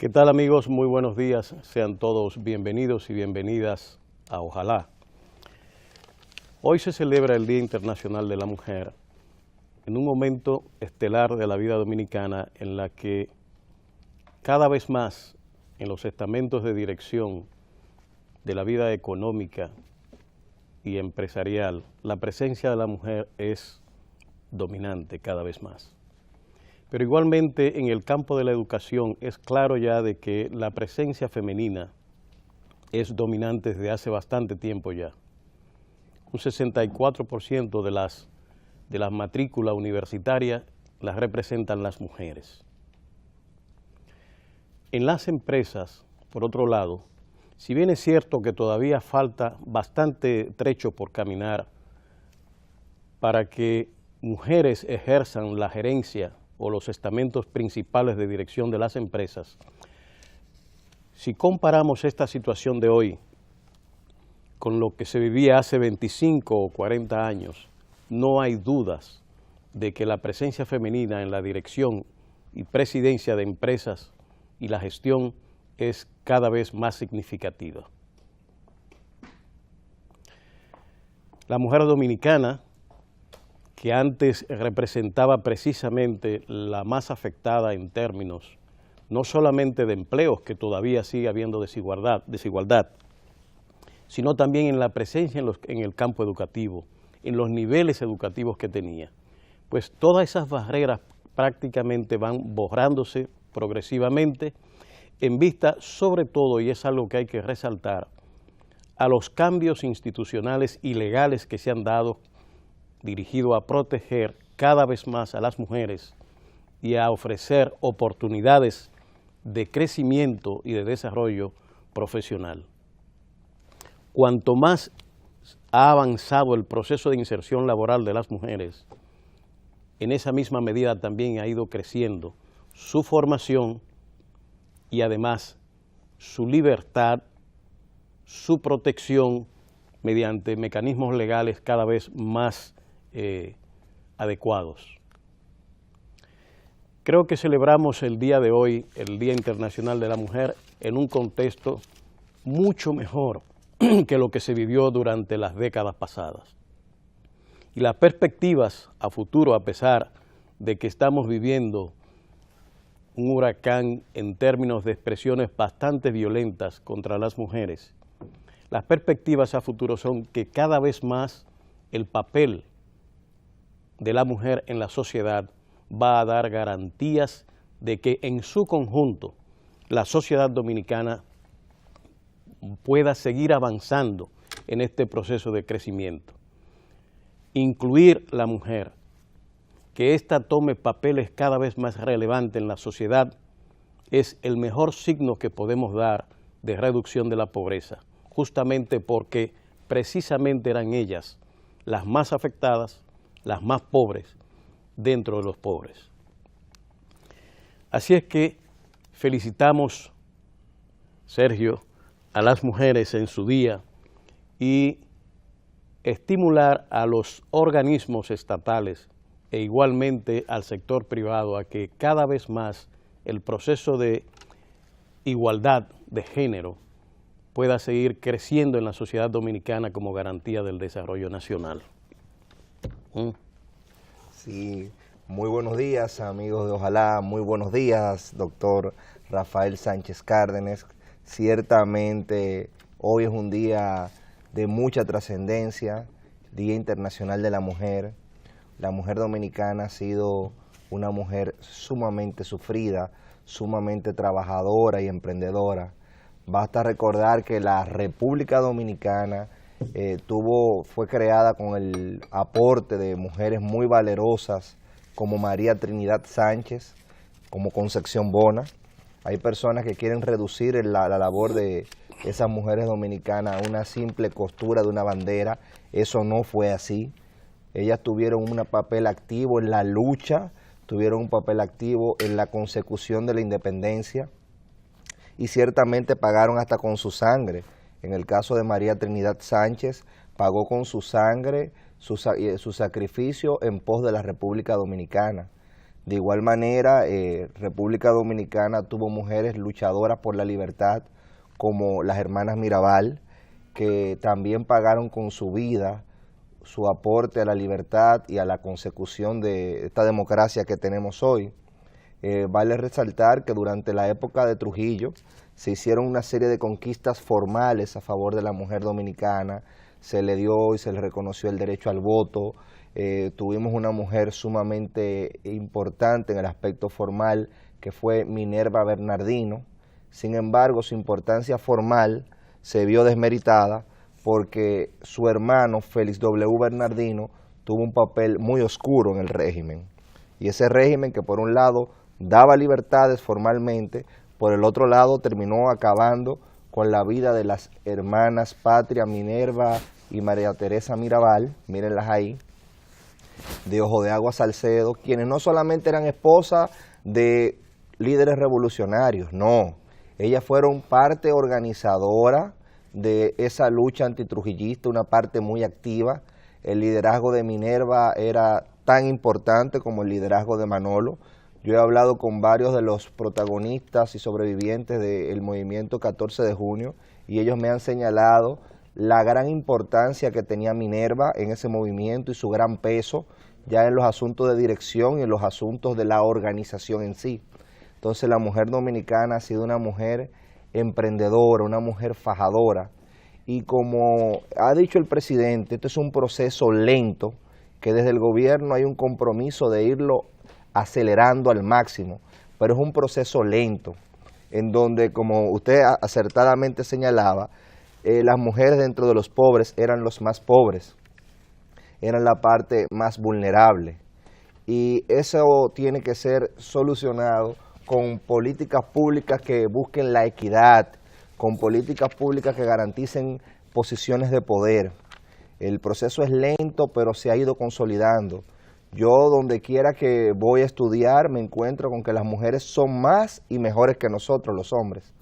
¿Qué tal, amigos? Muy buenos días. Sean todos bienvenidos y bienvenidas a Ojalá. Hoy se celebra el Día Internacional de la Mujer en un momento estelar de la vida dominicana en la que cada vez más en los estamentos de dirección de la vida económica y empresarial, la presencia de la mujer es dominante cada vez más. Pero igualmente en el campo de la educación es claro ya de que la presencia femenina es dominante desde hace bastante tiempo ya. Un 64% de las matrículas universitarias las representan las mujeres. En las empresas, por otro lado, si bien es cierto que todavía falta bastante trecho por caminar para que mujeres ejerzan la gerencia o los estamentos principales de dirección de las empresas, si comparamos esta situación de hoy con lo que se vivía hace 25 o 40 años, no hay dudas de que la presencia femenina en la dirección y presidencia de empresas y la gestión es cada vez más significativa. La mujer dominicana, que antes representaba precisamente la más afectada en términos no solamente de empleos, que todavía sigue habiendo desigualdad, sino también en la presencia en el campo educativo, en los niveles educativos que tenía. Pues todas esas barreras prácticamente van borrándose progresivamente en vista sobre todo, y es algo que hay que resaltar, a los cambios institucionales y legales que se han dado dirigido a proteger cada vez más a las mujeres y a ofrecer oportunidades de crecimiento y de desarrollo profesional. Cuanto más ha avanzado el proceso de inserción laboral de las mujeres, en esa misma medida también ha ido creciendo su formación y además su libertad, su protección mediante mecanismos legales cada vez más adecuados. Creo que celebramos el día de hoy, el Día Internacional de la Mujer, en un contexto mucho mejor que lo que se vivió durante las décadas pasadas. Y las perspectivas a futuro, a pesar de que estamos viviendo un huracán en términos de expresiones bastante violentas contra las mujeres, las perspectivas a futuro son que cada vez más el papel de la mujer en la sociedad va a dar garantías de que en su conjunto la sociedad dominicana pueda seguir avanzando en este proceso de crecimiento. Incluir la mujer, que ésta tome papeles cada vez más relevantes en la sociedad, es el mejor signo que podemos dar de reducción de la pobreza, justamente porque precisamente eran ellas las más afectadas, las más pobres dentro de los pobres. Así es que felicitamos, Sergio, a las mujeres en su día y estimular a los organismos estatales e igualmente al sector privado a que cada vez más el proceso de igualdad de género pueda seguir creciendo en la sociedad dominicana como garantía del desarrollo nacional. Sí, muy buenos días, amigos de Ojalá, muy buenos días, doctor Rafael Sánchez Cárdenas. Ciertamente hoy es un día de mucha trascendencia, Día Internacional de la Mujer. La mujer dominicana ha sido una mujer sumamente sufrida, sumamente trabajadora y emprendedora. Basta recordar que la República Dominicana fue creada con el aporte de mujeres muy valerosas como María Trinidad Sánchez, como Concepción Bona. Hay personas que quieren reducir la labor de esas mujeres dominicanas a una simple costura de una bandera. Eso no fue así. Ellas tuvieron un papel activo en la lucha, tuvieron un papel activo en la consecución de la independencia y ciertamente pagaron hasta con su sangre. En el caso de María Trinidad Sánchez, pagó con su sangre su sacrificio en pos de la República Dominicana. De igual manera, República Dominicana tuvo mujeres luchadoras por la libertad, como las hermanas Mirabal, que también pagaron con su vida su aporte a la libertad y a la consecución de esta democracia que tenemos hoy. Vale resaltar que durante la época de Trujillo se hicieron una serie de conquistas formales a favor de la mujer dominicana, se le dio y se le reconoció el derecho al voto. Tuvimos una mujer sumamente importante en el aspecto formal, que fue Minerva Bernardino. Sin embargo, su importancia formal se vio desmeritada porque su hermano, Félix W. Bernardino, tuvo un papel muy oscuro en el régimen. Y ese régimen, que por un lado daba libertades formalmente, por el otro lado terminó acabando con la vida de las hermanas Patria, Minerva y María Teresa Mirabal, mírenlas ahí, de Ojo de Agua Salcedo, quienes no solamente eran esposas de líderes revolucionarios, no, ellas fueron parte organizadora de esa lucha antitrujillista, una parte muy activa. El liderazgo de Minerva era tan importante como el liderazgo de Manolo. Yo he hablado con varios de los protagonistas y sobrevivientes del movimiento 14 de junio y ellos me han señalado la gran importancia que tenía Minerva en ese movimiento y su gran peso ya en los asuntos de dirección y en los asuntos de la organización en sí. Entonces la mujer dominicana ha sido una mujer emprendedora, una mujer fajadora, y como ha dicho el presidente, esto es un proceso lento, que desde el gobierno hay un compromiso de irlo acelerando al máximo, pero es un proceso lento, en donde, como usted acertadamente señalaba, las mujeres dentro de los pobres eran los más pobres, eran la parte más vulnerable, y eso tiene que ser solucionado con políticas públicas que busquen la equidad, con políticas públicas que garanticen posiciones de poder. El proceso es lento, pero se ha ido consolidando. Yo, donde quiera que voy a estudiar, me encuentro con que las mujeres son más y mejores que nosotros, los hombres.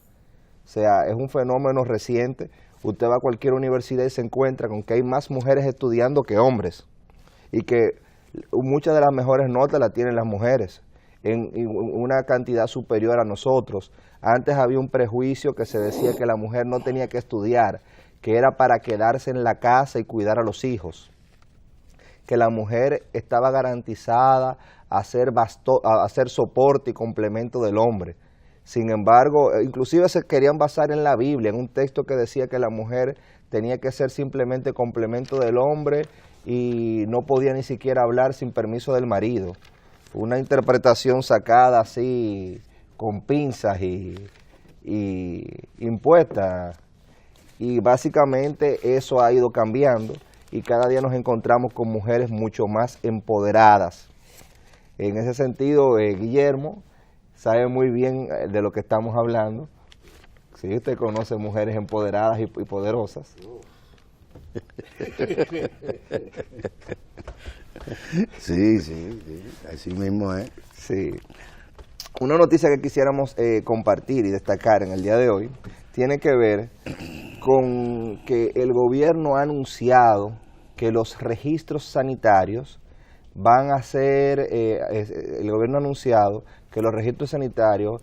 O sea, es un fenómeno reciente. Usted va a cualquier universidad y se encuentra con que hay más mujeres estudiando que hombres, y que muchas de las mejores notas las tienen las mujeres, en una cantidad superior a nosotros. Antes había un prejuicio que se decía que la mujer no tenía que estudiar, que era para quedarse en la casa y cuidar a los hijos, que la mujer estaba garantizada a ser soporte y complemento del hombre. Sin embargo, inclusive se querían basar en la Biblia, en un texto que decía que la mujer tenía que ser simplemente complemento del hombre y no podía ni siquiera hablar sin permiso del marido. Una interpretación sacada así con pinzas y impuesta, y básicamente eso ha ido cambiando y cada día nos encontramos con mujeres mucho más empoderadas. En ese sentido, Guillermo sabe muy bien de lo que estamos hablando. Sí, usted conoce mujeres empoderadas y poderosas. Sí, así mismo es. Sí. Una noticia que quisiéramos compartir y destacar en el día de hoy tiene que ver con que el gobierno ha anunciado que los registros sanitarios van a ser, el gobierno ha anunciado que los registros sanitarios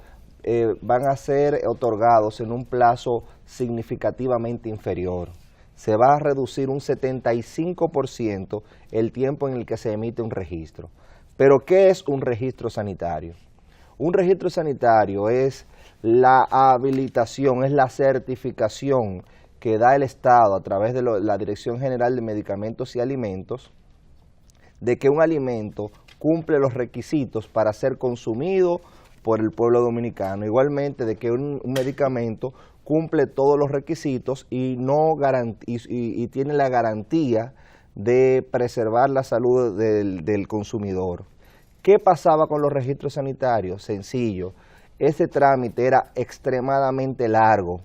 van a ser otorgados en un plazo significativamente inferior. Se va a reducir un 75% el tiempo en el que se emite un registro. Pero, ¿qué es un registro sanitario? Un registro sanitario es la habilitación, es la certificación que da el Estado a través de la Dirección General de Medicamentos y Alimentos de que un alimento cumple los requisitos para ser consumido por el pueblo dominicano. Igualmente, de que un medicamento cumple todos los requisitos y tiene la garantía de preservar la salud del consumidor. ¿Qué pasaba con los registros sanitarios? Sencillo, ese trámite era extremadamente largo.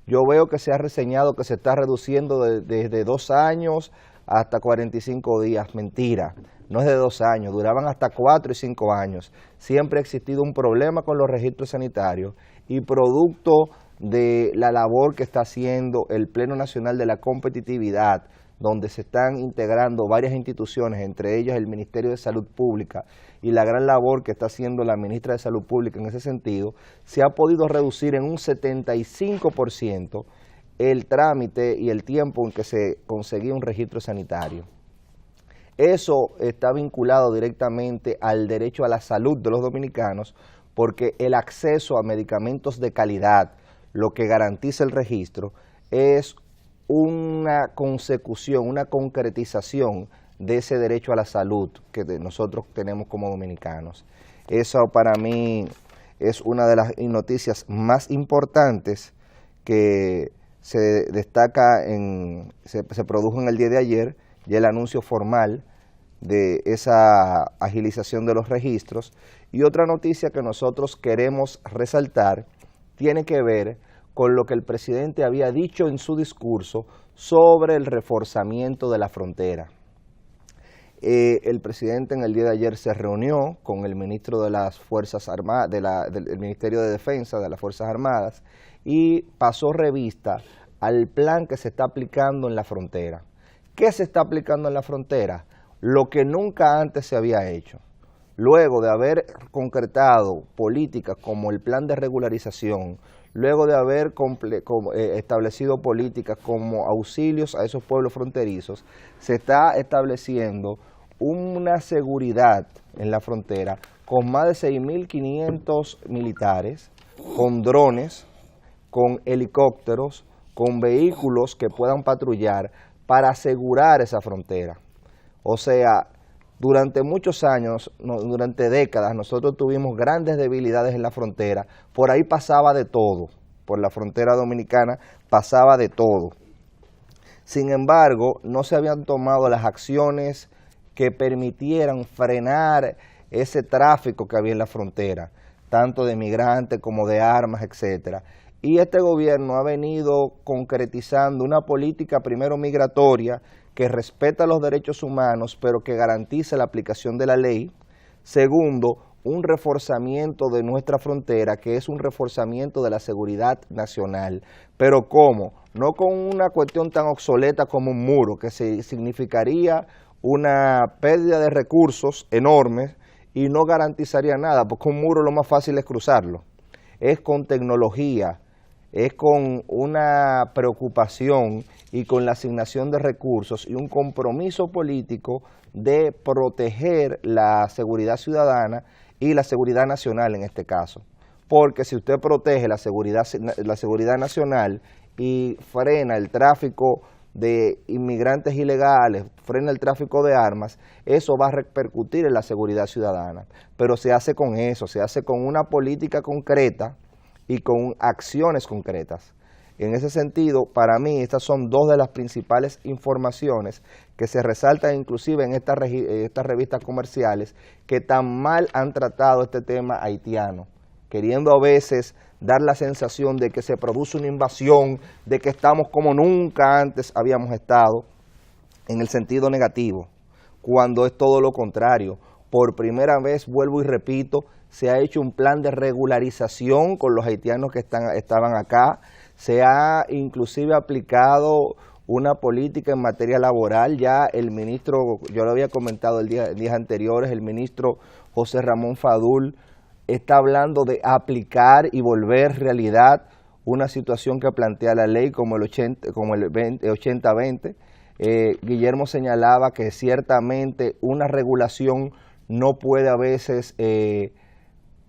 Yo veo que se ha reseñado que se está reduciendo desde 2 años hasta 45 días. Mentira, no es de 2 años, duraban hasta 4 y 5 años. Siempre ha existido un problema con los registros sanitarios y producto de la labor que está haciendo el Pleno Nacional de la Competitividad, donde se están integrando varias instituciones, entre ellas el Ministerio de Salud Pública y la gran labor que está haciendo la ministra de Salud Pública en ese sentido, se ha podido reducir en un 75% el trámite y el tiempo en que se conseguía un registro sanitario. Eso está vinculado directamente al derecho a la salud de los dominicanos, porque el acceso a medicamentos de calidad, lo que garantiza el registro, es una consecución, una concretización de ese derecho a la salud que nosotros tenemos como dominicanos. Eso para mí es una de las noticias más importantes que se destaca, se produjo en el día de ayer, ya el anuncio formal de esa agilización de los registros. Y otra noticia que nosotros queremos resaltar tiene que ver con lo que el presidente había dicho en su discurso sobre el reforzamiento de la frontera. El presidente en el día de ayer se reunió con el ministro de las Fuerzas Armadas, del Ministerio de Defensa de las Fuerzas Armadas, y pasó revista al plan que se está aplicando en la frontera. ¿Qué se está aplicando en la frontera? Lo que nunca antes se había hecho. Luego de haber concretado políticas como el plan de regularización, luego de haber establecido políticas como auxilios a esos pueblos fronterizos, se está estableciendo una seguridad en la frontera con más de 6.500 militares, con drones, con helicópteros, con vehículos que puedan patrullar para asegurar esa frontera. O sea, durante muchos años, durante décadas, nosotros tuvimos grandes debilidades en la frontera. Por ahí pasaba de todo, por la frontera dominicana pasaba de todo. Sin embargo, no se habían tomado las acciones que permitieran frenar ese tráfico que había en la frontera, tanto de migrantes como de armas, etcétera. Y este gobierno ha venido concretizando una política primero migratoria que respeta los derechos humanos, pero que garantiza la aplicación de la ley. Segundo, un reforzamiento de nuestra frontera, que es un reforzamiento de la seguridad nacional. ¿Pero cómo? No con una cuestión tan obsoleta como un muro, que significaría una pérdida de recursos enormes y no garantizaría nada, porque un muro lo más fácil es cruzarlo. Es con tecnología, es con una preocupación y con la asignación de recursos y un compromiso político de proteger la seguridad ciudadana y la seguridad nacional en este caso. Porque si usted protege la seguridad nacional y frena el tráfico de inmigrantes ilegales, frena el tráfico de armas, eso va a repercutir en la seguridad ciudadana. Pero se hace con eso, se hace con una política concreta y con acciones concretas. En ese sentido, para mí, estas son dos de las principales informaciones que se resaltan inclusive en estas revistas comerciales que tan mal han tratado este tema haitiano, queriendo a veces dar la sensación de que se produce una invasión, de que estamos como nunca antes habíamos estado, en el sentido negativo, cuando es todo lo contrario. Por primera vez, vuelvo y repito, se ha hecho un plan de regularización con los haitianos que estaban acá, se ha inclusive aplicado una política en materia laboral. Ya el ministro, yo lo había comentado días anteriores, el ministro José Ramón Fadul está hablando de aplicar y volver realidad una situación que plantea la ley como el 80-20. Guillermo señalaba que ciertamente una regulación no puede a veces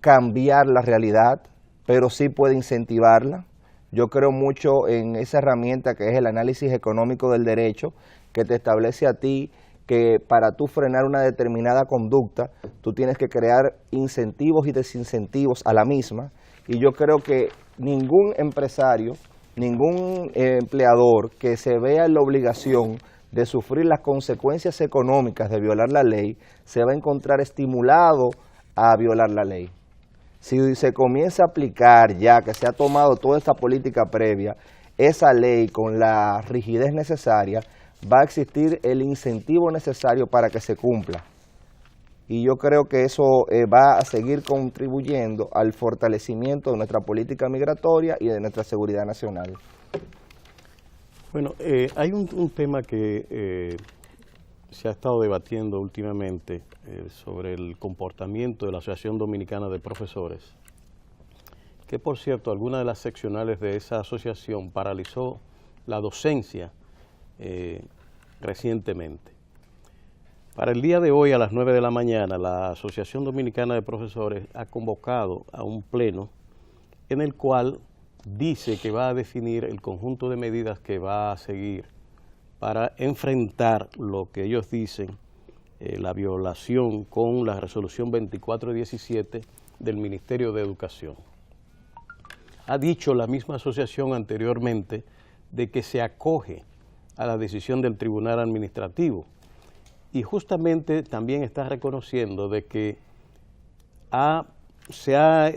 cambiar la realidad, pero sí puede incentivarla. Yo creo mucho en esa herramienta que es el análisis económico del derecho, que te establece a ti que para tú frenar una determinada conducta, tú tienes que crear incentivos y desincentivos a la misma. Y yo creo que ningún empresario, ningún empleador que se vea en la obligación de sufrir las consecuencias económicas de violar la ley, se va a encontrar estimulado a violar la ley. Si se comienza a aplicar ya que se ha tomado toda esta política previa, esa ley con la rigidez necesaria, va a existir el incentivo necesario para que se cumpla. Y yo creo que eso va a seguir contribuyendo al fortalecimiento de nuestra política migratoria y de nuestra seguridad nacional. Bueno, hay un tema que se ha estado debatiendo últimamente sobre el comportamiento de la Asociación Dominicana de Profesores, que por cierto, alguna de las seccionales de esa asociación paralizó la docencia recientemente. Para el día de hoy a las 9 de la mañana, la Asociación Dominicana de Profesores ha convocado a un pleno en el cual dice que va a definir el conjunto de medidas que va a seguir para enfrentar lo que ellos dicen, la violación con la resolución 2417 del Ministerio de Educación. Ha dicho la misma asociación anteriormente de que se acoge a la decisión del Tribunal Administrativo y justamente también está reconociendo de que se ha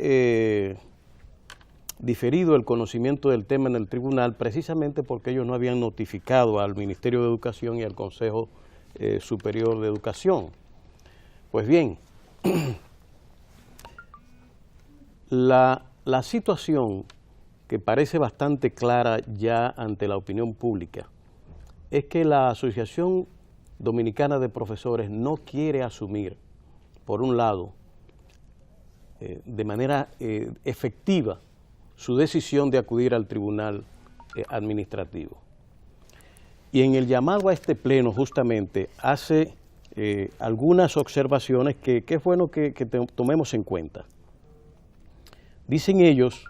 diferido el conocimiento del tema en el tribunal precisamente porque ellos no habían notificado al Ministerio de Educación y al Consejo Superior de Educación. Pues bien, la situación que parece bastante clara ya ante la opinión pública es que la Asociación Dominicana de Profesores no quiere asumir, por un lado, de manera efectiva, su decisión de acudir al Tribunal Administrativo. Y en el llamado a este pleno justamente hace algunas observaciones que es bueno que tomemos en cuenta. Dicen ellos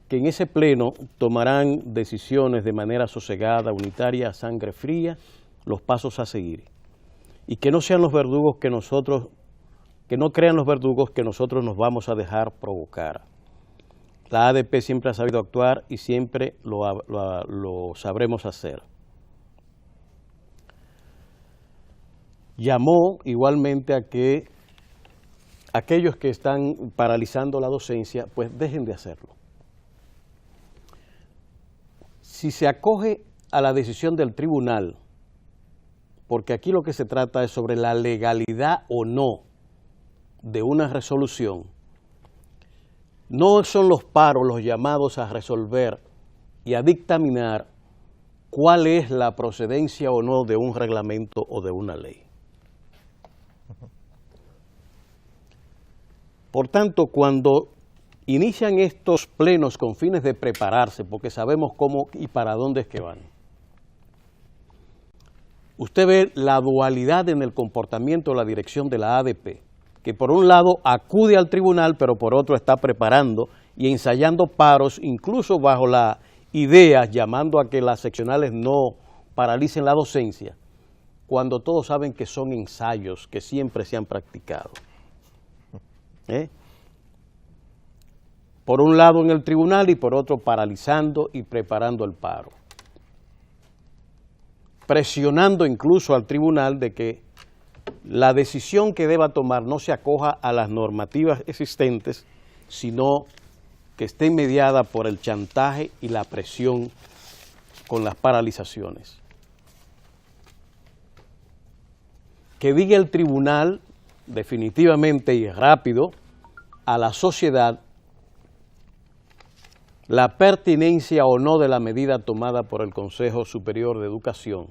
que en ese pleno tomarán decisiones de manera sosegada, unitaria, a sangre fría, los pasos a seguir. Y que no sean los verdugos que no crean los verdugos que nosotros nos vamos a dejar provocar. La ADP siempre ha sabido actuar y siempre lo sabremos hacer. Llamó igualmente a que aquellos que están paralizando la docencia, pues dejen de hacerlo. Si se acoge a la decisión del tribunal, porque aquí lo que se trata es sobre la legalidad o no de una resolución, no son los paros los llamados a resolver y a dictaminar cuál es la procedencia o no de un reglamento o de una ley. Por tanto, cuando inician estos plenos con fines de prepararse, porque sabemos cómo y para dónde es que van, usted ve la dualidad en el comportamiento de la dirección de la ADP, que por un lado acude al tribunal, pero por otro está preparando y ensayando paros, incluso bajo la idea, llamando a que las seccionales no paralicen la docencia, cuando todos saben que son ensayos que siempre se han practicado. Por un lado en el tribunal y por otro paralizando y preparando el paro. Presionando incluso al tribunal de que la decisión que deba tomar no se acoja a las normativas existentes, sino que esté mediada por el chantaje y la presión con las paralizaciones. Que diga el tribunal definitivamente y rápido a la sociedad la pertinencia o no de la medida tomada por el Consejo Superior de Educación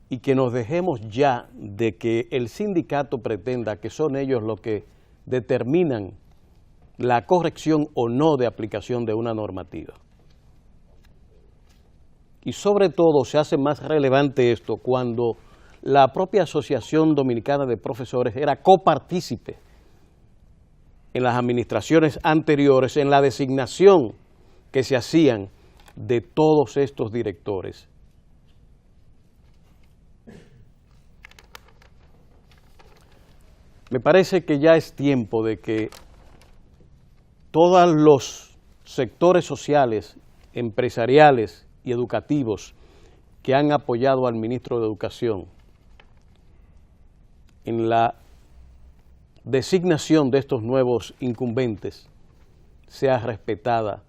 y que nos dejemos ya de que el sindicato pretenda que son ellos los que determinan la corrección o no de aplicación de una normativa. Y sobre todo se hace más relevante esto cuando la propia Asociación Dominicana de Profesores era copartícipe en las administraciones anteriores en la designación que se hacían de todos estos directores. Me parece que ya es tiempo de que todos los sectores sociales, empresariales y educativos que han apoyado al ministro de Educación en la designación de estos nuevos incumbentes sea respetada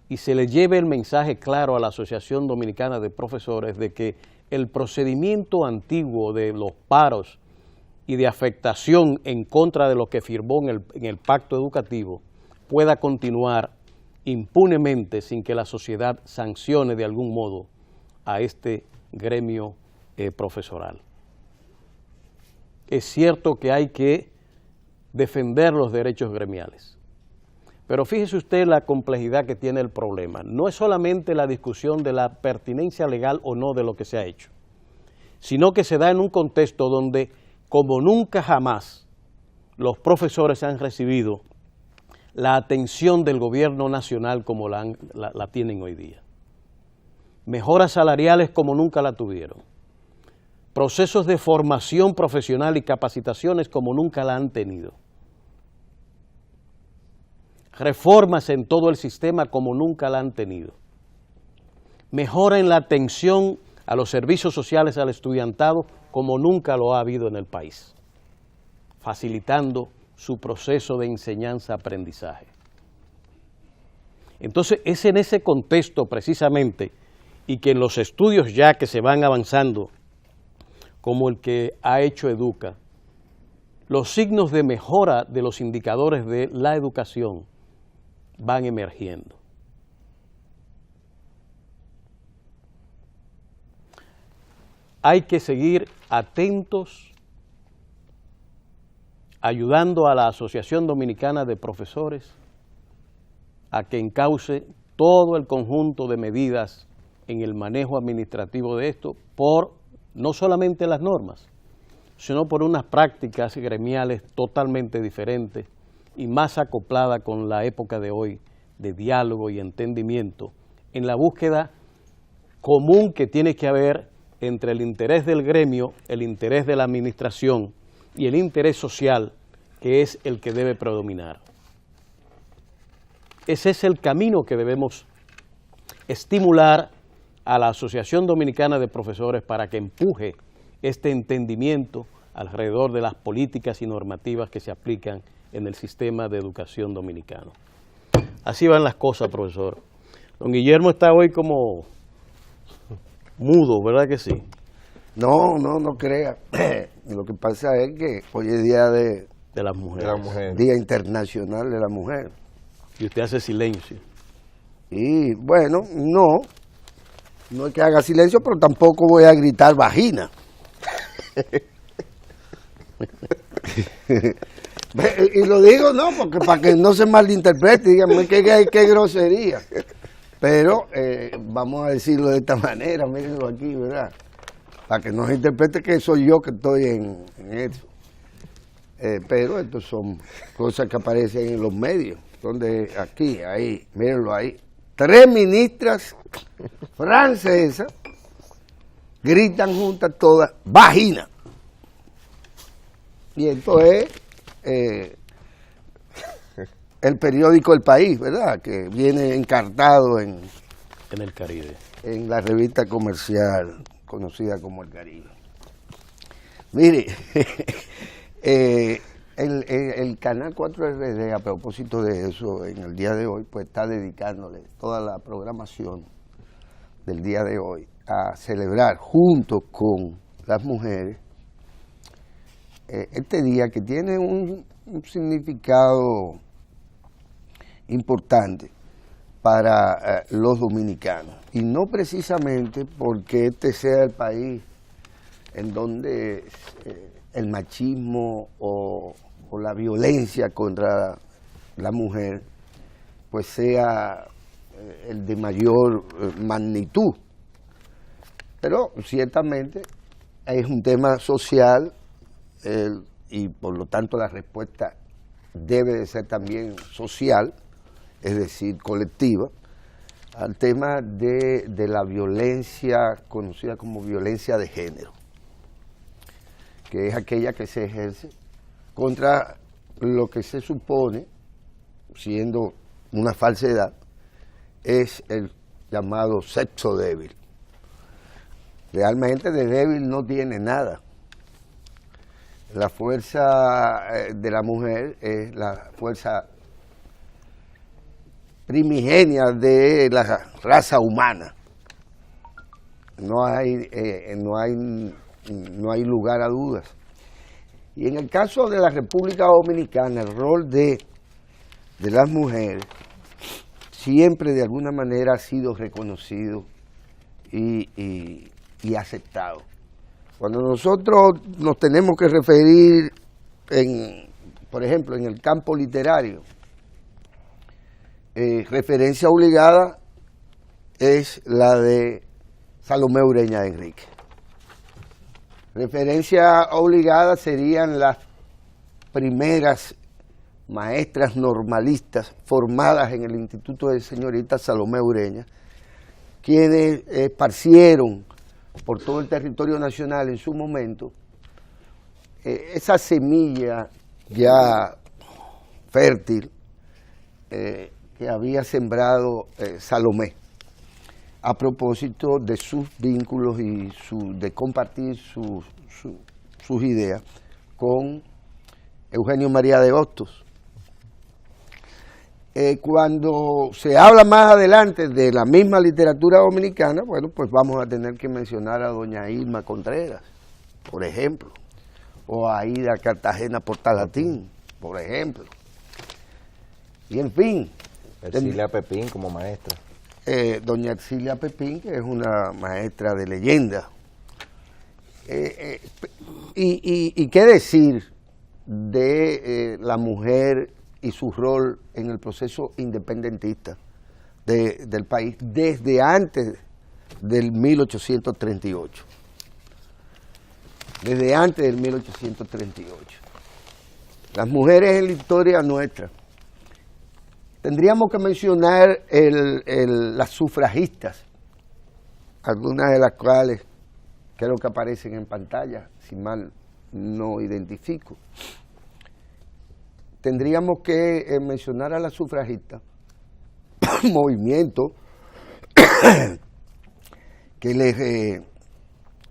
y se le lleve el mensaje claro a la Asociación Dominicana de Profesores de que el procedimiento antiguo de los paros y de afectación en contra de lo que firmó en el pacto educativo pueda continuar impunemente sin que la sociedad sancione de algún modo a este gremio profesoral. Es cierto que hay que defender los derechos gremiales, pero fíjese usted la complejidad que tiene el problema. No es solamente la discusión de la pertinencia legal o no de lo que se ha hecho, sino que se da en un contexto donde, como nunca jamás, los profesores han recibido la atención del gobierno nacional como la tienen hoy día. Mejoras salariales como nunca la tuvieron. Procesos de formación profesional y capacitaciones como nunca la han tenido. Reformas en todo el sistema como nunca la han tenido. Mejora en la atención a los servicios sociales al estudiantado como nunca lo ha habido en el país, facilitando su proceso de enseñanza-aprendizaje. Entonces, es en ese contexto precisamente, y que en los estudios ya que se van avanzando, como el que ha hecho Educa, los signos de mejora de los indicadores de la educación van emergiendo. Hay que seguir atentos, ayudando a la Asociación Dominicana de Profesores a que encauce todo el conjunto de medidas en el manejo administrativo de esto, por no solamente las normas, sino por unas prácticas gremiales totalmente diferentes y más acopladas con la época de hoy de diálogo y entendimiento, en la búsqueda común que tiene que haber entre el interés del gremio, el interés de la administración y el interés social, que es el que debe predominar. Ese es el camino que debemos estimular a la Asociación Dominicana de Profesores para que empuje este entendimiento alrededor de las políticas y normativas que se aplican en el sistema de educación dominicano. Así van las cosas, profesor. Don Guillermo está hoy como mudo, ¿verdad que sí? No crea. Lo que pasa es que hoy es día de las mujeres. De la mujer. Día Internacional de la Mujer. Y usted hace silencio. Y bueno, no es que haga silencio, pero tampoco voy a gritar vagina. Y lo digo porque para que no se malinterprete, díganme qué grosería. Pero vamos a decirlo de esta manera, mírenlo aquí, ¿verdad? Para que no se interprete que soy yo que estoy en eso. Pero estos son cosas que aparecen en los medios, donde aquí, ahí, mírenlo ahí. 3 ministras francesas gritan juntas todas, vagina. Y esto es el periódico El País, ¿verdad? Que viene encartado en el Caribe. En la revista comercial conocida como El Caribe. Mire, el Canal 4RD, a propósito de eso, en el día de hoy, pues está dedicándole toda la programación del día de hoy a celebrar junto con las mujeres este día que tiene un significado importante para los dominicanos, y no precisamente porque este sea el país en donde el machismo o la violencia contra la mujer pues sea el de mayor magnitud, pero ciertamente es un tema social y por lo tanto la respuesta debe de ser también social, es decir, colectiva, al tema de la violencia conocida como violencia de género, que es aquella que se ejerce contra lo que se supone, siendo una falsedad, es el llamado sexo débil. Realmente de débil no tiene nada. La fuerza de la mujer es la fuerza primigenia de la raza humana. No hay lugar a dudas. Y en el caso de la República Dominicana, el rol de las mujeres siempre de alguna manera ha sido reconocido y aceptado. Cuando nosotros nos tenemos que referir, por ejemplo, en el campo literario, referencia obligada es la de Salomé Ureña Enrique. Referencia obligada serían las primeras maestras normalistas formadas en el Instituto de Señorita Salomé Ureña, quienes esparcieron por todo el territorio nacional en su momento esa semilla ya fértil que había sembrado Salomé a propósito de sus vínculos y de compartir sus ideas con Eugenio María de Hostos. Cuando se habla más adelante de la misma literatura dominicana, bueno, pues vamos a tener que mencionar a doña Irma Contreras, por ejemplo, o a Aida Cartagena Portalatín, por ejemplo. Y en fin. Ercilia Pepín como maestra. Doña Ercilia Pepín, que es una maestra de leyenda. Y qué decir de la mujer y su rol en el proceso independentista del país desde antes del 1838. Desde antes del 1838. Las mujeres en la historia nuestra. Tendríamos que mencionar las sufragistas, algunas de las cuales creo que aparecen en pantalla, si mal no identifico. Tendríamos que mencionar a las sufragistas, un movimiento que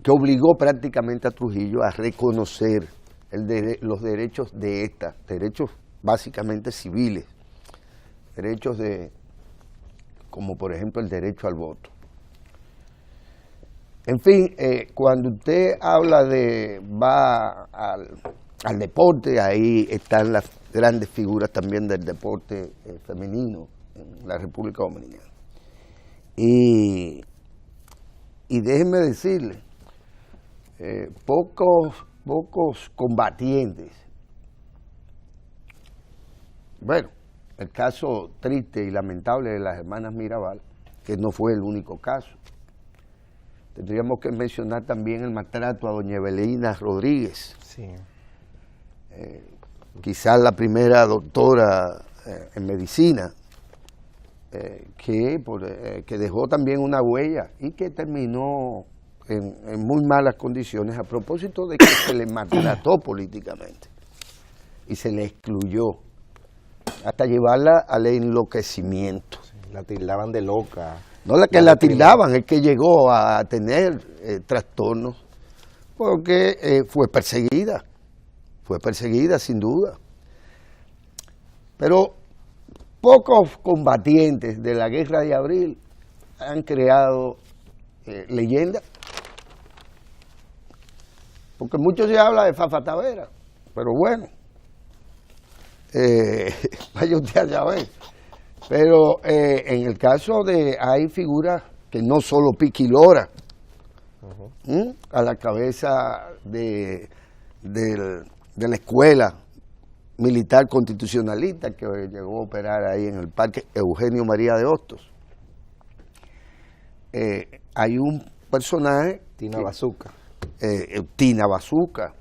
obligó prácticamente a Trujillo a reconocer los derechos de estas, derechos básicamente civiles, derechos como por ejemplo el derecho al voto. En fin, cuando usted habla va al deporte, ahí están las grandes figuras también del deporte femenino en la República Dominicana. Y déjenme decirle, pocos combatientes. Bueno, el caso triste y lamentable de las hermanas Mirabal, que no fue el único caso. Tendríamos que mencionar también el maltrato a doña Evelina Rodríguez. Sí. Quizás la primera doctora en medicina, que dejó también una huella y que terminó en muy malas condiciones a propósito de que se le maltrató políticamente y se le excluyó hasta llevarla al enloquecimiento. Sí, la tildaban de loca. No la que la tildaban, es que llegó a tener trastornos porque fue perseguida sin duda. Pero pocos combatientes de la Guerra de Abril han creado leyendas, porque mucho se habla de Fafa Tavera, pero bueno, vaya usted a saber. Pero en el caso hay figuras que no solo Piqui Lora, a la cabeza de la escuela militar constitucionalista que llegó a operar ahí en el Parque Eugenio María de Hostos. Hay un personaje, Tina Bazuca. Tina Bazuca,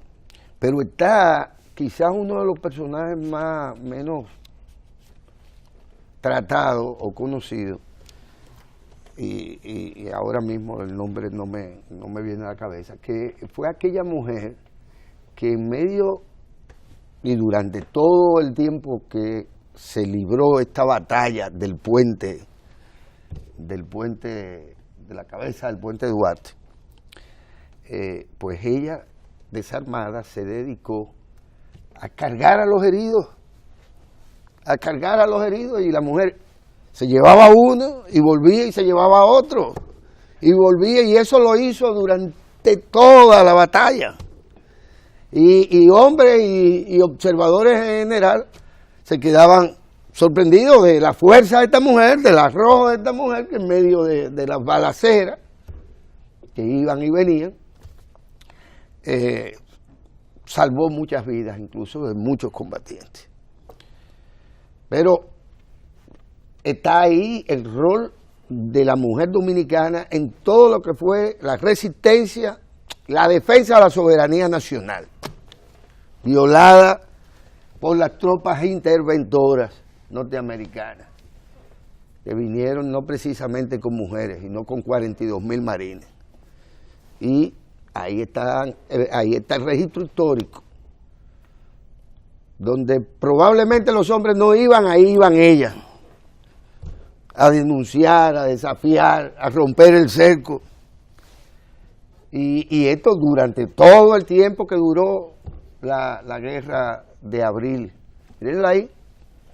pero está quizás uno de los personajes menos tratado o conocido, y ahora mismo el nombre no me viene a la cabeza, que fue aquella mujer que en medio y durante todo el tiempo que se libró esta batalla del puente, de la cabeza del puente Duarte, pues ella, desarmada, se dedicó a cargar a los heridos, y la mujer se llevaba a uno y volvía y se llevaba a otro y volvía, y eso lo hizo durante toda la batalla. Y hombres y observadores en general se quedaban sorprendido de la fuerza de esta mujer, del arrojo de esta mujer, que en medio de las balaceras que iban y venían, salvó muchas vidas, incluso de muchos combatientes. Pero está ahí el rol de la mujer dominicana en todo lo que fue la resistencia, la defensa de la soberanía nacional, violada por las tropas interventoras norteamericanas, que vinieron no precisamente con mujeres, sino con 42.000 marines. Y ahí está el registro histórico, donde probablemente los hombres no iban, ahí iban ellas, a denunciar, a desafiar, a romper el cerco. Y esto durante todo el tiempo que duró la guerra de abril. Miren ahí,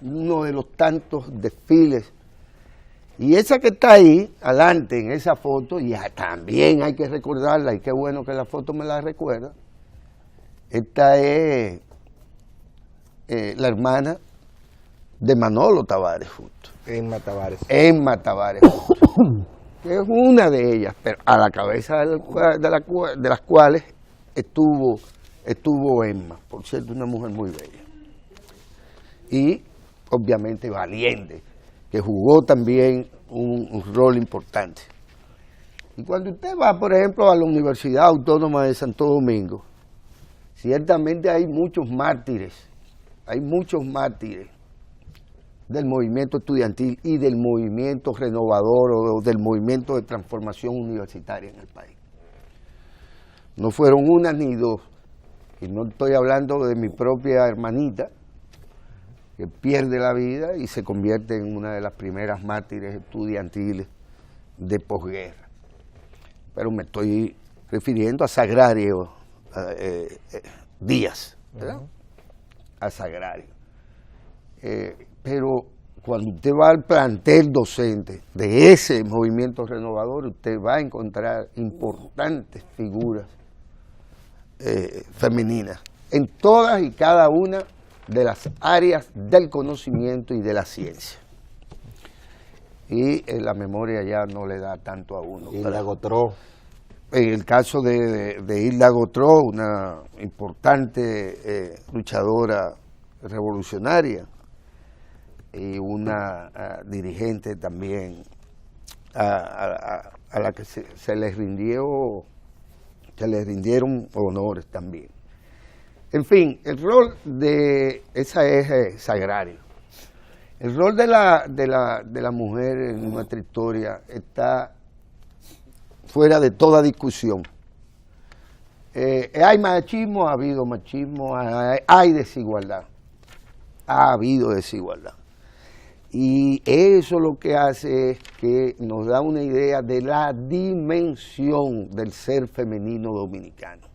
uno de los tantos desfiles. Y esa que está ahí, adelante, en esa foto, y también hay que recordarla, y qué bueno que la foto me la recuerda, esta es la hermana de Manolo Tavares Justo. Emma Tavares. Emma Tavares Justo, que es una de ellas, pero a la cabeza de las cuales estuvo Emma, por cierto, una mujer muy bella. Y obviamente valiente, que jugó también un rol importante. Y cuando usted va, por ejemplo, a la Universidad Autónoma de Santo Domingo, ciertamente hay muchos mártires del movimiento estudiantil y del movimiento renovador o del movimiento de transformación universitaria en el país. No fueron una ni dos, y no estoy hablando de mi propia hermanita, que pierde la vida y se convierte en una de las primeras mártires estudiantiles de posguerra. Pero me estoy refiriendo a Sagrario Díaz, ¿verdad? A Sagrario. Pero cuando usted va al plantel docente de ese movimiento renovador, usted va a encontrar importantes figuras femeninas en todas y cada una de las áreas del conocimiento y de la ciencia. Y la memoria ya no le da tanto a uno. Hilda Gotró. En el caso de Hilda Gotró, una importante luchadora revolucionaria y una dirigente también a la que se le rindieron honores también. En fin, el rol de esa es Sagrario. El rol de la mujer en nuestra historia está fuera de toda discusión. Hay machismo, ha habido machismo, hay desigualdad, ha habido desigualdad. Y eso lo que hace es que nos da una idea de la dimensión del ser femenino dominicano.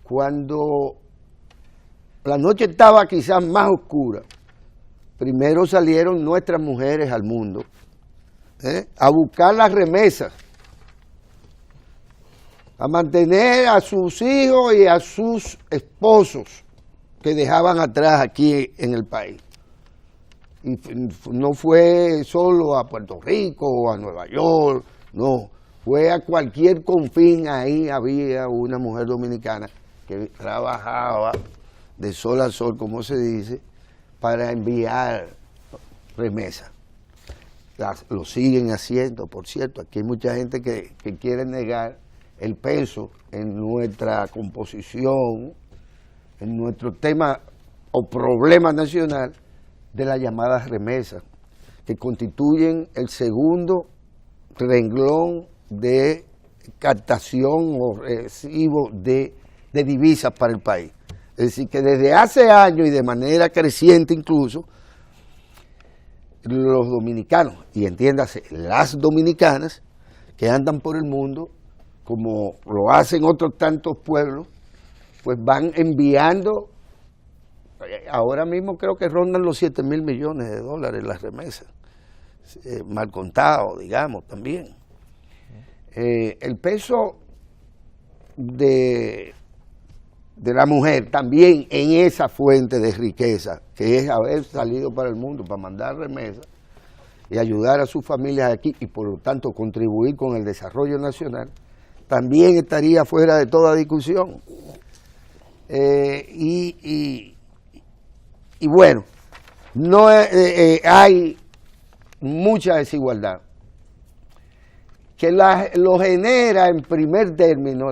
Cuando la noche estaba quizás más oscura, primero salieron nuestras mujeres al mundo a buscar las remesas, a mantener a sus hijos y a sus esposos que dejaban atrás aquí en el país. Y no fue solo a Puerto Rico o a Nueva York, no, fue a cualquier confín. Ahí había una mujer dominicana que trabajaba de sol a sol, como se dice, para enviar remesas. Lo siguen haciendo, por cierto. Aquí hay mucha gente que quiere negar el peso en nuestra composición, en nuestro tema o problema nacional de las llamadas remesas, que constituyen el segundo renglón de captación o recibo de divisas para el país. Es decir, que desde hace años y de manera creciente incluso, los dominicanos, y entiéndase, las dominicanas, que andan por el mundo, como lo hacen otros tantos pueblos, pues van enviando, ahora mismo creo que rondan los 7.000 millones de dólares las remesas, mal contado, digamos, también. El peso de de la mujer también en esa fuente de riqueza, que es haber salido para el mundo, para mandar remesas y ayudar a sus familias aquí y por lo tanto contribuir con el desarrollo nacional, también estaría fuera de toda discusión. Y bueno, no hay mucha desigualdad que lo genera en primer término,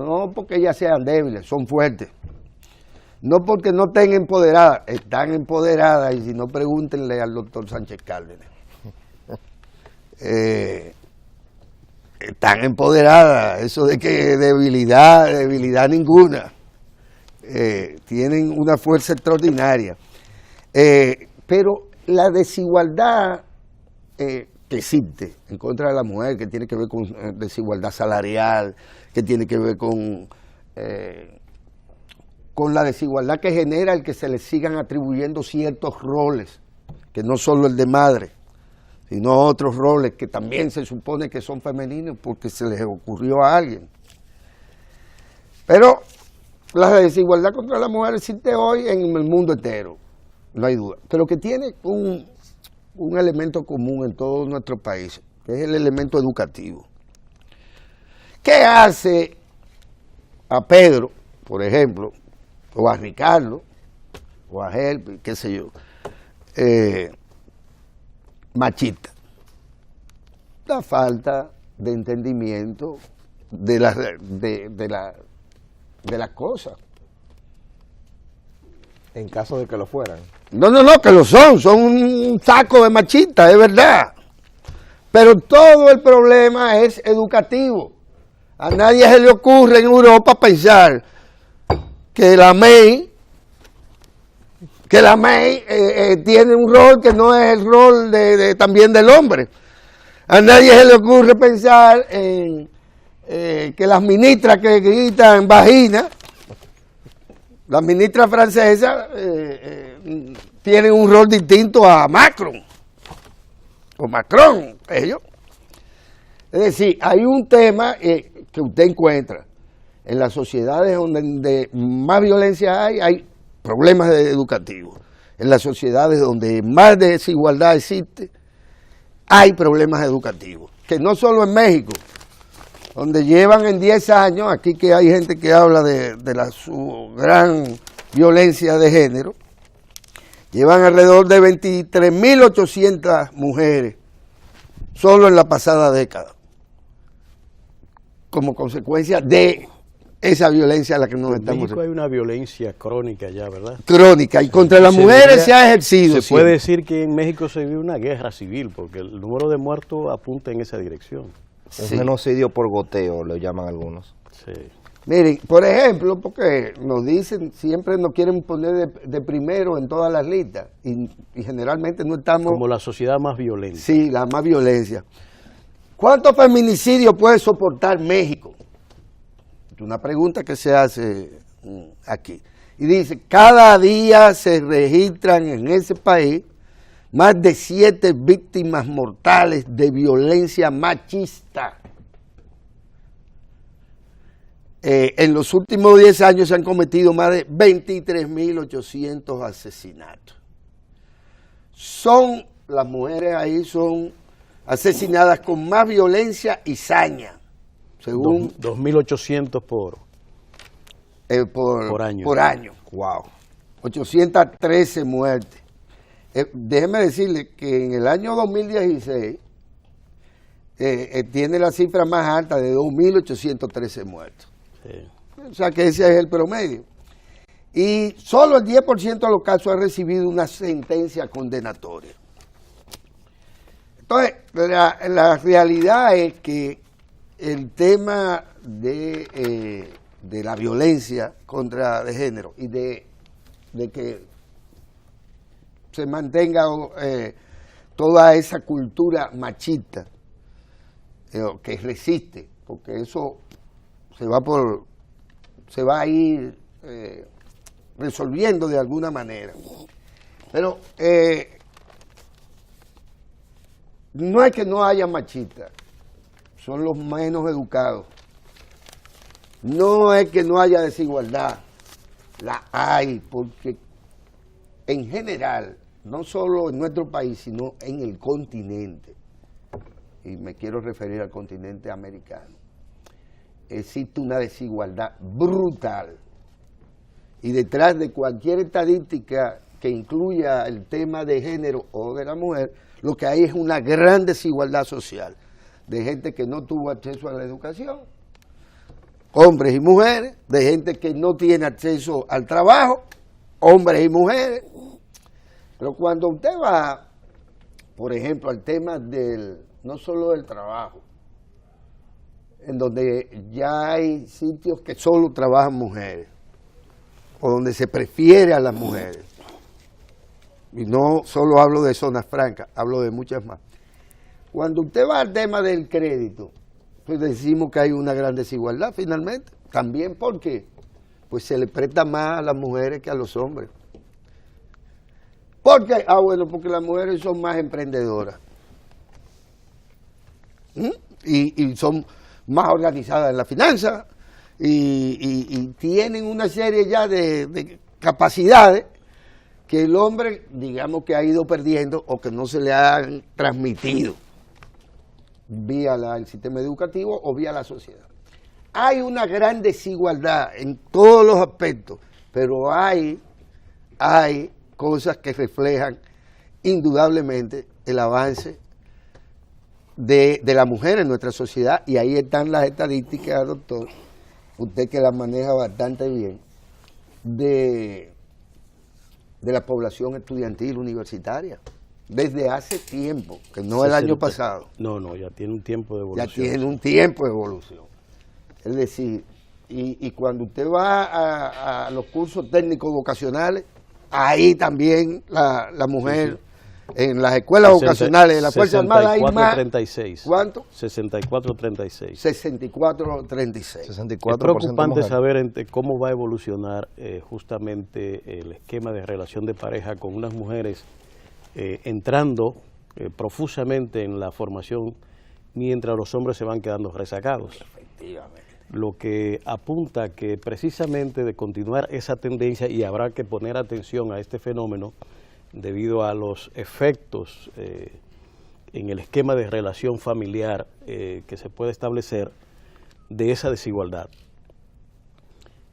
no porque ellas sean débiles, son fuertes, no porque no estén empoderadas, están empoderadas, y si no, pregúntenle al doctor Sánchez Cárdenas. Están empoderadas, eso de que debilidad ninguna, tienen una fuerza extraordinaria, pero la desigualdad que existe en contra de la mujer, que tiene que ver con desigualdad salarial, que tiene que ver con la desigualdad que genera el que se le sigan atribuyendo ciertos roles, que no solo el de madre, sino otros roles que también se supone que son femeninos porque se les ocurrió a alguien. Pero la desigualdad contra la mujer existe hoy en el mundo entero, no hay duda, pero que tiene un elemento común en todo nuestro país, que es el elemento educativo. ¿Qué hace a Pedro, por ejemplo, o a Ricardo, o a Helpi, qué sé yo, machista? La falta de entendimiento de las cosas. En caso de que lo fueran. No, que lo son un saco de machistas, es verdad. Pero todo el problema es educativo. A nadie se le ocurre en Europa pensar que la MEI tiene un rol que no es el rol también del hombre. A nadie se le ocurre pensar en que las ministras que gritan vagina, las ministras francesas tienen un rol distinto a Macron, o Macron, ellos. Es decir, hay un tema que usted encuentra en las sociedades donde más violencia hay problemas educativos. En las sociedades donde más desigualdad existe, hay problemas educativos. Que no solo en México, donde llevan en 10 años, aquí que hay gente que habla de su gran violencia de género, llevan alrededor de 23.800 mujeres solo en la pasada década, como consecuencia de esa violencia a la que nos estamos... En México hay una violencia crónica ya, ¿verdad? Crónica, y contra las mujeres se ha ejercido. Se puede decir que en México se vive una guerra civil, porque el número de muertos apunta en esa dirección. Un genocidio por goteo, lo llaman algunos. Sí. Miren, por ejemplo, porque nos dicen, siempre nos quieren poner de primero en todas las listas, y generalmente no estamos... Como la sociedad más violenta. Sí, la más violencia. ¿Cuántos feminicidios puede soportar México? Es una pregunta que se hace aquí. Y dice, cada día se registran en ese país más de 7 víctimas mortales de violencia machista. En los últimos 10 años se han cometido más de 23.800 asesinatos. Las mujeres ahí son asesinadas con más violencia y saña, según... 2.800 por año. Por año, wow. 813 muertes. Déjeme decirle que en el año 2016 tiene la cifra más alta de 2.813 muertos. Sí. O sea que ese es el promedio. Y solo el 10% de los casos ha recibido una sentencia condenatoria. Entonces, la realidad es que el tema de la violencia de género y de que se mantenga toda esa cultura machista que resiste, porque eso se va a ir resolviendo de alguna manera. Pero no es que no haya machistas, son los menos educados. No es que no haya desigualdad, la hay, porque en general, no solo en nuestro país, sino en el continente, y me quiero referir al continente americano, existe una desigualdad brutal. Y detrás de cualquier estadística que incluya el tema de género o de la mujer, lo que hay es una gran desigualdad social, de gente que no tuvo acceso a la educación, hombres y mujeres, de gente que no tiene acceso al trabajo, hombres y mujeres. Pero cuando usted va, por ejemplo, al tema no solo del trabajo, en donde ya hay sitios que solo trabajan mujeres, o donde se prefiere a las mujeres, y no solo hablo de zonas francas, hablo de muchas más. Cuando usted va al tema del crédito, pues decimos que hay una gran desigualdad finalmente, también porque pues se le presta más a las mujeres que a los hombres. ¿Por qué? Bueno, porque las mujeres son más emprendedoras. Y son más organizadas en la finanza y tienen una serie ya de capacidades que el hombre, digamos, que ha ido perdiendo o que no se le han transmitido vía el sistema educativo o vía la sociedad. Hay una gran desigualdad en todos los aspectos, pero hay cosas que reflejan indudablemente el avance de la mujer en nuestra sociedad, y ahí están las estadísticas, doctor, usted que las maneja bastante bien, de la población estudiantil universitaria, desde hace tiempo, que no el año pasado. No, ya tiene un tiempo de evolución. Ya tiene un tiempo de evolución. Es decir, y cuando usted va a los cursos técnicos vocacionales, ahí también la mujer, en las escuelas vocacionales de la Fuerza Armada hay más. 36. ¿Cuánto? 64-36. 64-36. 64% Es preocupante mujer. saber cómo va a evolucionar justamente el esquema de relación de pareja con unas mujeres entrando profusamente en la formación mientras los hombres se van quedando rezagados. Efectivamente. Lo que apunta que precisamente de continuar esa tendencia, y habrá que poner atención a este fenómeno debido a los efectos en el esquema de relación familiar que se puede establecer de esa desigualdad.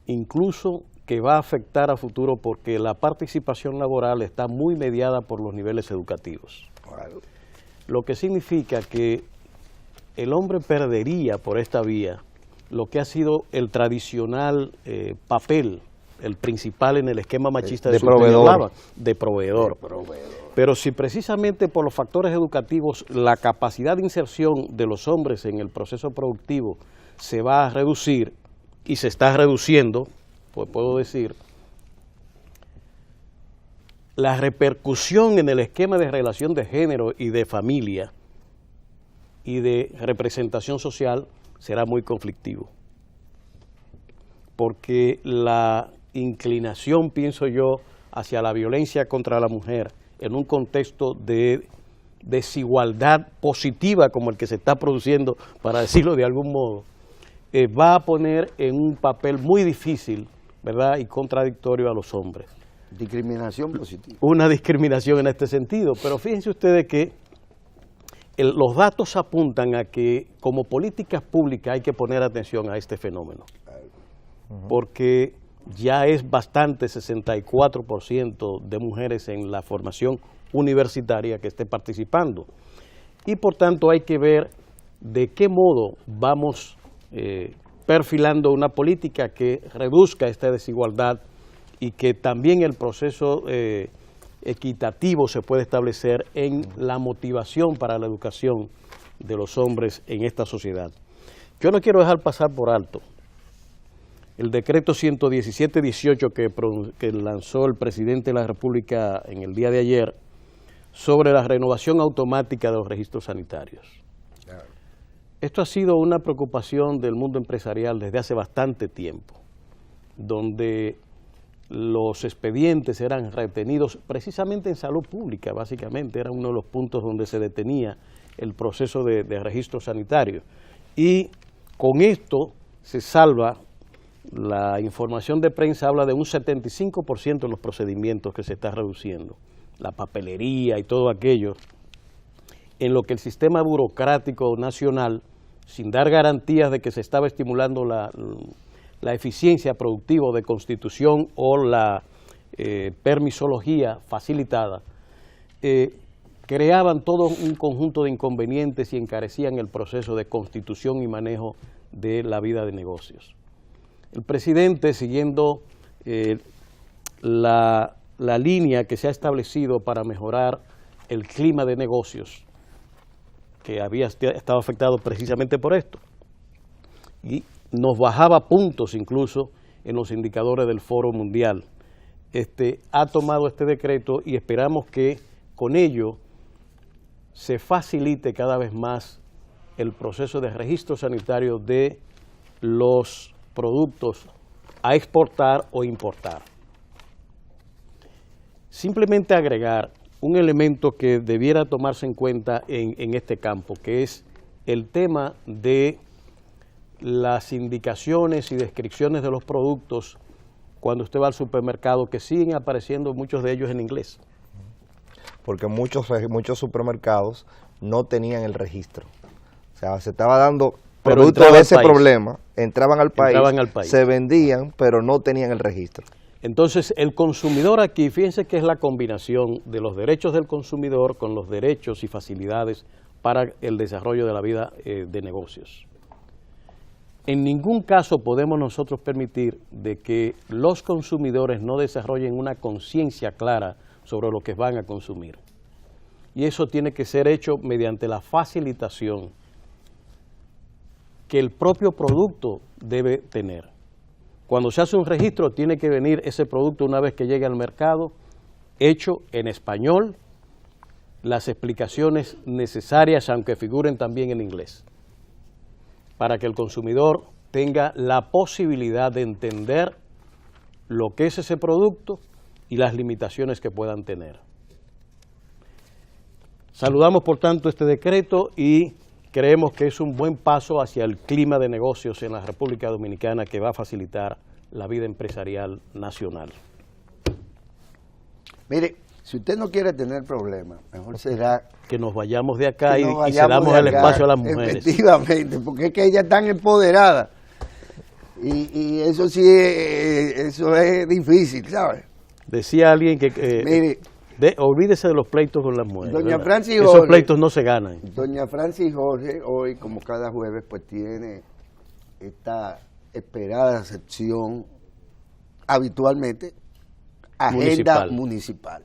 Incluso que va a afectar a futuro porque la participación laboral está muy mediada por los niveles educativos. Claro. Lo que significa que el hombre perdería por esta vía lo que ha sido el tradicional papel, el principal en el esquema machista de su que proveedor. hablaba, de proveedor. Pero si precisamente por los factores educativos la capacidad de inserción de los hombres en el proceso productivo se va a reducir, y se está reduciendo, pues puedo decir, la repercusión en el esquema de relación de género y de familia y de representación social será muy conflictivo. Porque la inclinación, pienso yo, hacia la violencia contra la mujer en un contexto de desigualdad positiva como el que se está produciendo, para decirlo de algún modo, va a poner en un papel muy difícil, ¿verdad?, y contradictorio a los hombres. Discriminación positiva. Una discriminación en este sentido, pero fíjense ustedes que los datos apuntan a que como políticas públicas hay que poner atención a este fenómeno, porque ya es bastante 64% de mujeres en la formación universitaria que esté participando, y por tanto hay que ver de qué modo vamos perfilando una política que reduzca esta desigualdad y que también el proceso equitativo se puede establecer en la motivación para la educación de los hombres en esta sociedad. Yo no quiero dejar pasar por alto el decreto 117-18 que lanzó el presidente de la República en el día de ayer sobre la renovación automática de los registros sanitarios. Claro. Esto ha sido una preocupación del mundo empresarial desde hace bastante tiempo, donde los expedientes eran retenidos precisamente en salud pública, básicamente, era uno de los puntos donde se detenía el proceso de registro sanitario. Y con esto se salva La información de prensa habla de un 75% de los procedimientos que se está reduciendo, la papelería y todo aquello, en lo que el sistema burocrático nacional, sin dar garantías de que se estaba estimulando la eficiencia productiva de constitución o la permisología facilitada, creaban todo un conjunto de inconvenientes y encarecían el proceso de constitución y manejo de la vida de negocios. El presidente, siguiendo la línea que se ha establecido para mejorar el clima de negocios, que había estado afectado precisamente por esto, y nos bajaba puntos incluso en los indicadores del Foro Mundial, ha tomado este decreto y esperamos que con ello se facilite cada vez más el proceso de registro sanitario de los productos a exportar o importar. Simplemente agregar un elemento que debiera tomarse en cuenta en este campo, que es el tema de las indicaciones y descripciones de los productos cuando usted va al supermercado, que siguen apareciendo muchos de ellos en inglés. Porque muchos supermercados no tenían el registro. O sea, se estaba dando producto de ese problema, entraban al país, se vendían, pero no tenían el registro. Entonces, el consumidor aquí, fíjense que es la combinación de los derechos del consumidor con los derechos y facilidades para el desarrollo de la vida de negocios. En ningún caso podemos nosotros permitir de que los consumidores no desarrollen una conciencia clara sobre lo que van a consumir. Y eso tiene que ser hecho mediante la facilitación que el propio producto debe tener. Cuando se hace un registro, tiene que venir ese producto una vez que llegue al mercado, hecho en español, las explicaciones necesarias, aunque figuren también en inglés, para que el consumidor tenga la posibilidad de entender lo que es ese producto y las limitaciones que puedan tener. Saludamos, por tanto, este decreto y creemos que es un buen paso hacia el clima de negocios en la República Dominicana que va a facilitar la vida empresarial nacional. Mire, si usted no quiere tener problemas, mejor será que nos vayamos de acá y cedamos el espacio a las mujeres. Efectivamente, porque es que ellas están empoderadas. Y eso sí, eso es difícil, ¿sabes? Decía alguien que mire, olvídese de los pleitos con las mujeres. Doña Francis Jorge, esos pleitos no se ganan. Doña Francis Jorge hoy, como cada jueves, pues tiene esta esperada sección habitualmente agenda municipal.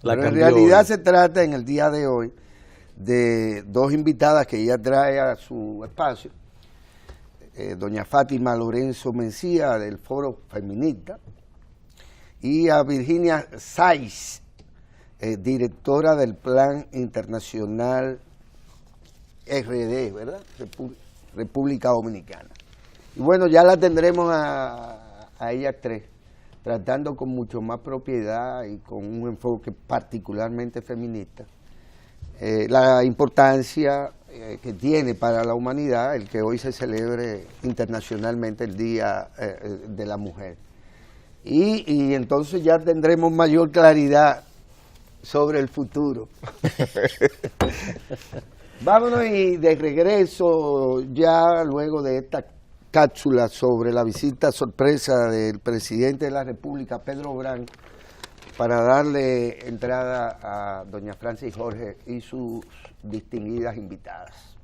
Pero en realidad se trata en el día de hoy de dos invitadas que ella trae a su espacio, doña Fátima Lorenzo Mencía del Foro Feminista y a Virginia Saiz, directora del Plan Internacional RD, ¿verdad? República Dominicana. Y bueno, ya la tendremos a ellas tres, tratando con mucho más propiedad y con un enfoque particularmente feminista, la importancia que tiene para la humanidad el que hoy se celebre internacionalmente el Día de la Mujer. Y entonces ya tendremos mayor claridad sobre el futuro. Vámonos y de regreso ya luego de esta cápsula sobre la visita sorpresa del presidente de la República, Pedro Brán, para darle entrada a doña Francis Jorge y sus distinguidas invitadas.